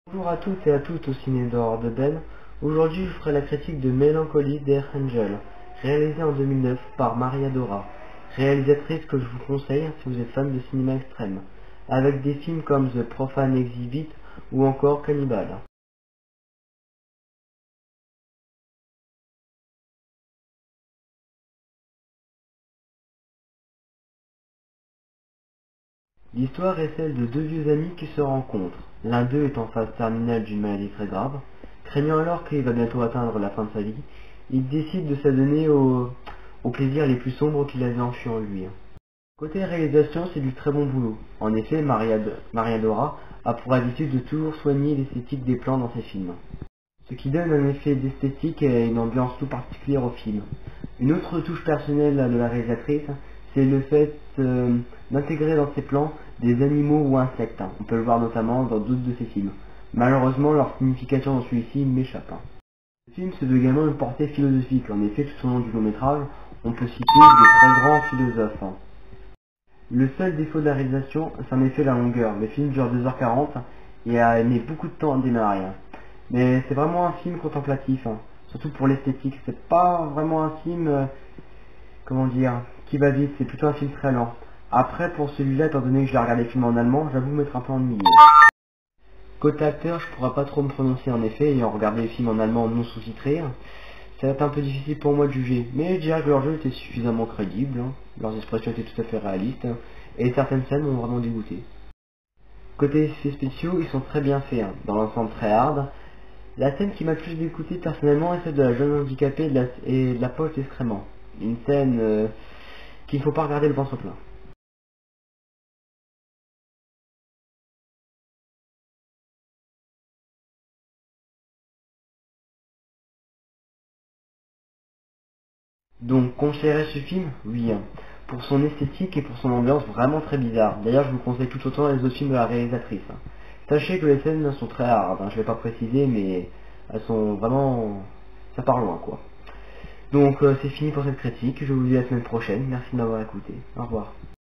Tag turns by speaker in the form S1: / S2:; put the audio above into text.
S1: Bonjour à toutes et à tous au ciné d'Horreur de Ben. Aujourd'hui je ferai la critique de Mélancolie d'Air Angel, réalisée en 2009 par Maria Dora, réalisatrice que je vous conseille si vous êtes fan de cinéma extrême, avec des films comme The Profane Exhibit ou encore Cannibal. L'histoire est celle de deux vieux amis qui se rencontrent. L'un d'eux est en phase terminale d'une maladie très grave. Craignant alors qu'il va bientôt atteindre la fin de sa vie, il décide de s'adonner aux plaisirs les plus sombres qu'il avait enfuis en lui. Côté réalisation, c'est du très bon boulot. En effet, Maria Dora a pour habitude de toujours soigner l'esthétique des plans dans ses films, ce qui donne un effet d'esthétique et une ambiance tout particulière au film. Une autre touche personnelle de la réalisatrice, c'est le fait d'intégrer dans ses plans des animaux ou insectes. On peut le voir notamment dans d'autres de ses films. Malheureusement, leur signification dans celui-ci m'échappe. Le film se veut également une portée philosophique. En effet, tout au long du long métrage, on peut citer de très grands philosophes. Le seul défaut de la réalisation, c'est en effet la longueur. Le film dure 2h40 et a mis beaucoup de temps à démarrer. Mais c'est vraiment un film contemplatif, surtout pour l'esthétique. C'est pas vraiment un film, comment dire, qui va vite, c'est plutôt un film très lent. Après, pour celui-là, étant donné que je l'ai regardé le film en allemand, j'avoue m'être un peu ennuyé. Côté acteur, je pourrais pas trop me prononcer en effet, ayant regardé le film en allemand non sous-titré. Ça va être un peu difficile pour moi de juger, mais je dirais que leur jeu était suffisamment crédible, leurs expressions étaient tout à fait réalistes, et certaines scènes m'ont vraiment dégoûté. Côté effets spéciaux, ils sont très bien faits, dans l'ensemble très hard. La scène qui m'a le plus dégoûté personnellement est celle de la jeune handicapée et de la poche d'excréments. Une scène qu'il ne faut pas regarder le ventre plein. Donc conseillerais ce film? Oui, pour son esthétique et pour son ambiance vraiment très bizarre. D'ailleurs je vous conseille tout autant les autres films de la réalisatrice. Sachez que les scènes sont très hard, je vais pas préciser mais elles sont vraiment... ça part loin quoi. Donc c'est fini pour cette critique, je vous dis à la semaine prochaine, merci de m'avoir écouté, au revoir.